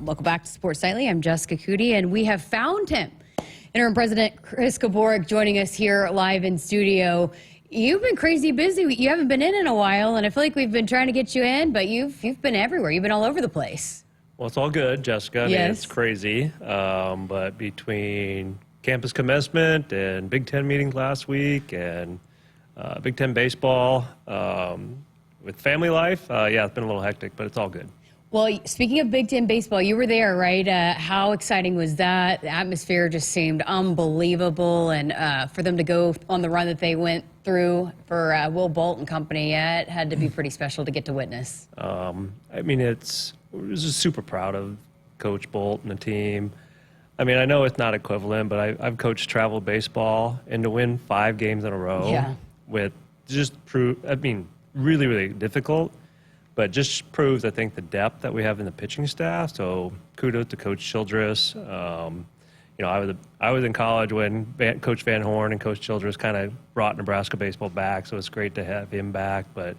Welcome back to Sports Nightly. I'm Jessica Coody, and we have found him. Interim President Kabourek joining us here live in studio. You've been crazy busy. You haven't been in a while, and I feel like we've been trying to get you in, but you've been everywhere. You've been all over the place. Well, it's all good, Jessica. I mean, it's crazy, but between campus commencement and Big Ten meetings last week and Big Ten baseball, with family life, yeah, it's been a little hectic, but it's all good. Well, speaking of Big Ten baseball, you were there, right? How exciting was that? The atmosphere just seemed unbelievable, and for them to go on the run that they went through for Will Bolt and company, yeah, it had to be pretty special to get to witness. I mean, we're just super proud of Coach Bolt and the team. I mean, I know it's not equivalent, but I've coached travel baseball, and to win 5 games in a row with just really, really difficult. But just proves, I think, the depth that we have in the pitching staff. So kudos to Coach Childress. You know, I was in college when Coach Van Horn and Coach Childress kind of brought Nebraska baseball back. So it's great to have him back. But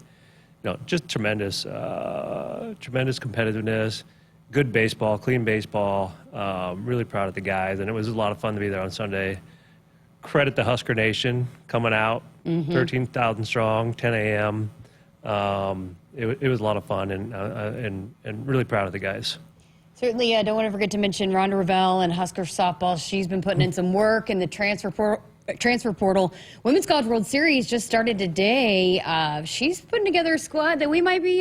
you know, just tremendous competitiveness, good baseball, clean baseball. Really proud of the guys, and it was a lot of fun to be there on Sunday. Credit the Husker Nation coming out, 13,000 strong, 10 a.m. It was a lot of fun, and really proud of the guys. Certainly, I don't want to forget to mention Rhonda Revelle and Husker softball. She's been putting in some work in the transfer portal. Women's College World Series just started today. She's putting together a squad that we might be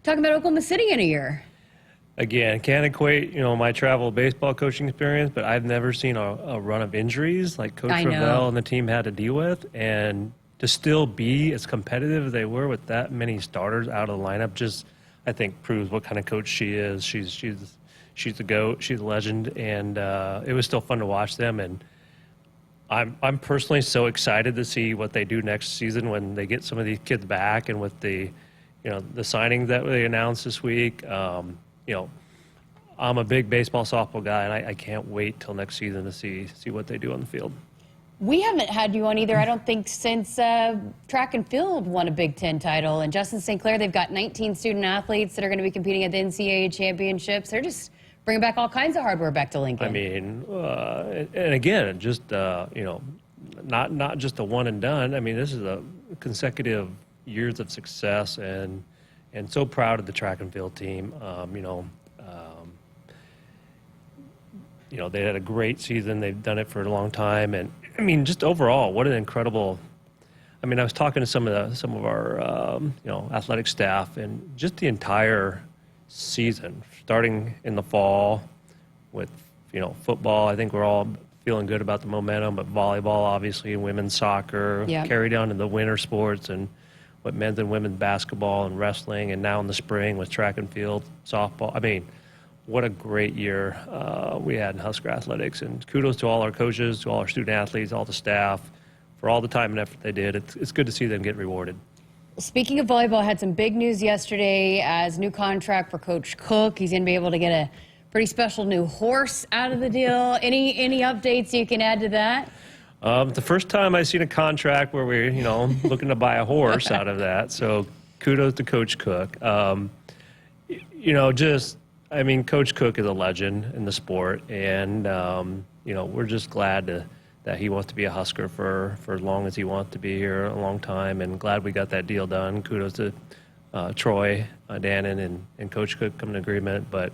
talking about Oklahoma City in a year. Again, can't equate, you know, my travel baseball coaching experience, but I've never seen a run of injuries like Coach Revelle and the team had to deal with, and to still be as competitive as they were with that many starters out of the lineup just, I think, proves what kind of coach she is. She's the GOAT. She's a legend, and it was still fun to watch them. And I'm personally so excited to see what they do next season when they get some of these kids back, and with the signings that they announced this week. You know, I'm a big baseball, softball guy, and I can't wait till next season to see what they do on the field. We haven't had you on either, I don't think, since track and field won a Big Ten title. And Justin St. Clair, they've got 19 student athletes that are going to be competing at the NCAA championships. They're just bringing back all kinds of hardware back to Lincoln. I mean, and again, just, you know, not just a one and done. I mean, this is a consecutive years of success, and so proud of the track and field team. You know, they had a great season. They've done it for a long time, and I mean, just overall, what an incredible. I mean, I was talking to some of our athletic staff, and just the entire season, starting in the fall with football. I think we're all feeling good about the momentum, but volleyball, obviously, and women's soccer, carried on to the winter sports, and what men's and women's basketball and wrestling, and now in the spring with track and field, softball. I mean, what a great year we had in Husker athletics, and kudos to all our coaches, to all our student athletes, all the staff, for all the time and effort they did. It's good to see them get rewarded. Speaking of volleyball, had some big news yesterday as new contract for Coach Cook. He's going to be able to get a pretty special new horse out of the deal. Any updates you can add to that? The first time I've seen a contract where we're looking to buy a horse out of that. So kudos to Coach Cook. I mean, Coach Cook is a legend in the sport, and we're just glad that he wants to be a Husker for as long as he wants to be here, a long time, and glad we got that deal done. Kudos to Troy, Dannon, and Coach Cook coming to agreement, but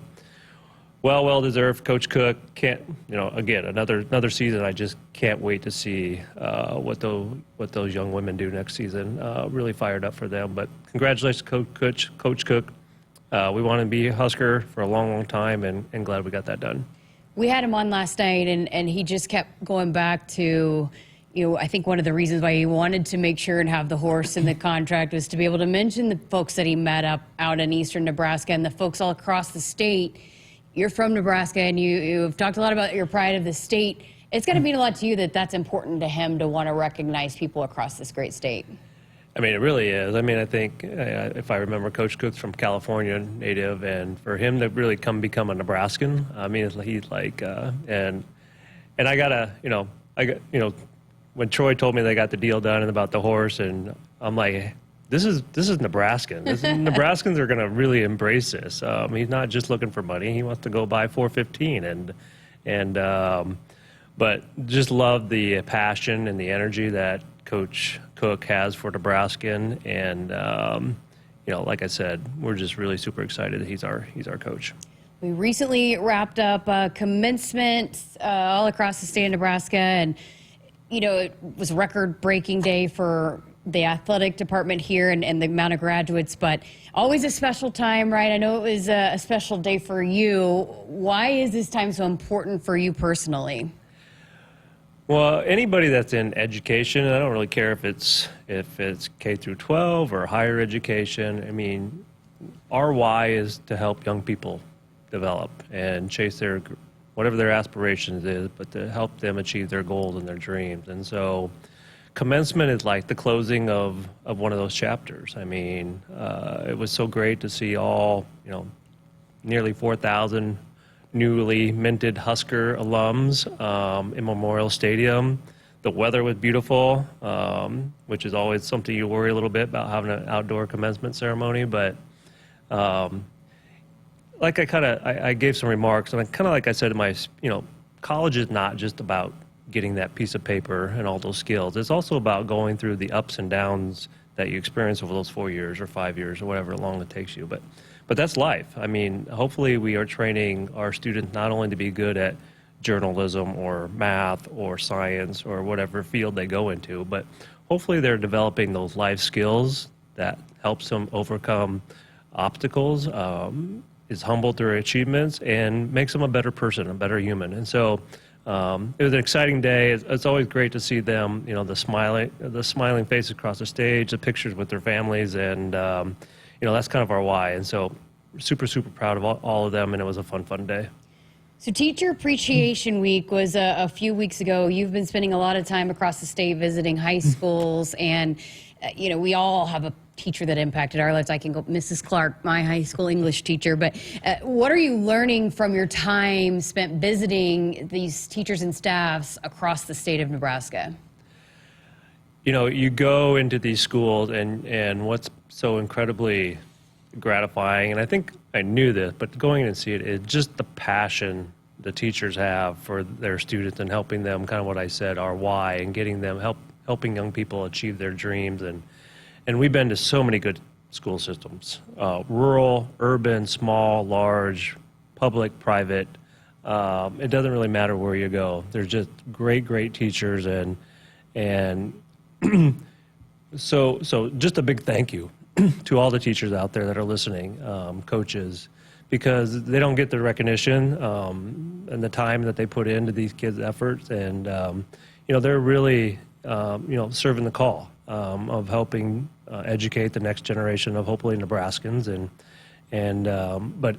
well deserved. Coach Cook can't, again, another season. I just can't wait to see what those young women do next season. Really fired up for them, but congratulations, Coach Cook. We want to be a Husker for a long time, and glad we got that done. We had him on last night, and he just kept going back to, I think one of the reasons why he wanted to make sure and have the horse in the contract was to be able to mention the folks that he met out in eastern Nebraska and the folks all across the state. You're from Nebraska, and you've talked a lot about your pride of the state. It's going to mean a lot to you that's important to him to want to recognize people across this great state. I mean, it really is. I mean, I think if I remember, Coach Cook's from California, native, and for him to really become a Nebraskan, I mean, he's like, and I gotta, when Troy told me they got the deal done and about the horse, and I'm like, this is Nebraskan. Nebraskans are going to really embrace this. He's not just looking for money; he wants to go buy 415, but just love the passion and the energy that Coach Cook has for Nebraskan, and like I said, we're just really super excited that he's our coach. We recently wrapped up commencement all across the state of Nebraska, and it was a record-breaking day for the athletic department here and the amount of graduates, but always a special time, right? I know it was a special day for you. Why is this time so important for you personally? Well, anybody that's in education, and I don't really care if it's K through 12 or higher education. I mean, our why is to help young people develop and chase whatever their aspirations is, but to help them achieve their goals and their dreams. And so commencement is like the closing of one of those chapters. I mean, it was so great to see all, nearly 4,000 newly minted Husker alums in Memorial Stadium. The weather was beautiful, which is always something you worry a little bit about having an outdoor commencement ceremony. But like I gave some remarks, and like I said in my, college is not just about getting that piece of paper and all those skills. It's also about going through the ups and downs that you experience over those 4 years or 5 years or whatever long it takes you. But that's life. I mean, hopefully we are training our students not only to be good at journalism or math or science or whatever field they go into, but hopefully they're developing those life skills that helps them overcome obstacles, is humble through their achievements, and makes them a better person, a better human. And so it was an exciting day. It's always great to see them, the smiling faces across the stage, the pictures with their families, and that's kind of our why. And so super, super proud of all of them, and it was a fun day. So Teacher Appreciation Week was a few weeks ago. You've been spending a lot of time across the state visiting high schools, and we all have a teacher that impacted our lives. I can go, Mrs. Clark, my high school English teacher, but what are you learning from your time spent visiting these teachers and staffs across the state of Nebraska? You go into these schools, and what's so incredibly gratifying, and I think I knew this, but going in and see it, is just the passion the teachers have for their students and helping them, kind of what I said, our why, and getting them helping young people achieve their dreams. And we've been to so many good school systems, rural, urban, small, large, public, private. It doesn't really matter where you go. There's just great teachers, and so just a big thank you to all the teachers out there that are listening, coaches, because they don't get the recognition and the time that they put into these kids' efforts, and they're really serving the call of helping educate the next generation of hopefully Nebraskans, but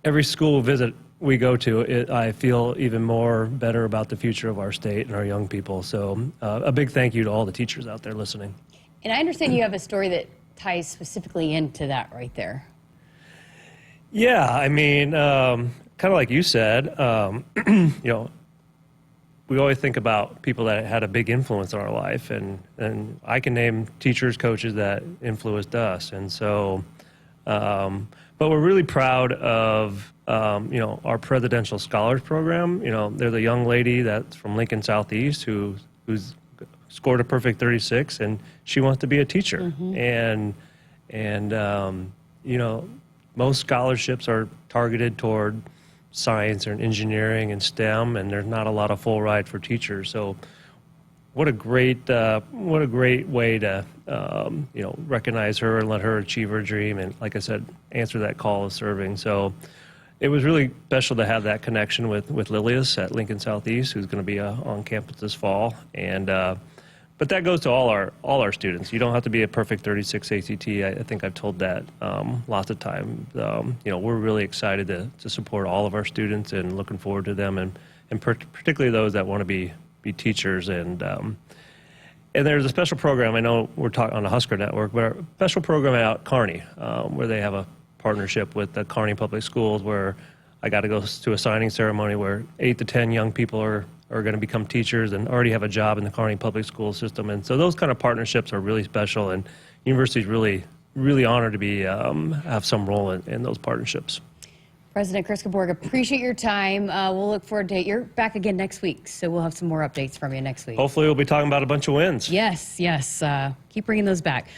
every school visit we go to, I feel even more better about the future of our state and our young people. So a big thank you to all the teachers out there listening. And I understand you have a story that ties specifically into that right there. Yeah, I mean, kind of like you said, we always think about people that had a big influence on our life, and I can name teachers, coaches that influenced us. And so, but we're really proud of, our Presidential Scholars Program. There's a young lady that's from Lincoln Southeast who's scored a perfect 36, and she wants to be a teacher. Mm-hmm. And most scholarships are targeted toward science and engineering and STEM, and there's not a lot of full ride for teachers. So what a great way to recognize her and let her achieve her dream, and like I said, answer that call of serving. So it was really special to have that connection with Lilius at Lincoln Southeast, who's going to be on campus this fall. And but that goes to all our students. You don't have to be a perfect 36 ACT. I think I've told that lots of times. We're really excited to support all of our students and looking forward to them, and particularly those that want to be teachers. And there's a special program. I know we're talking on the Husker Network, but a special program out at Kearney, where they have a partnership with the Kearney Public Schools, where I got to go to a signing ceremony where 8 to 10 young people are are going to become teachers and already have a job in the Kearney public school system. And so those kind of partnerships are really special, and universities really honored to be have some role in those partnerships. President Chris Kabourek, appreciate your time. We'll look forward to it. You're back again next week, so we'll have some more updates from you next week. Hopefully we'll be talking about a bunch of wins. Yes, yes. Keep bringing those back.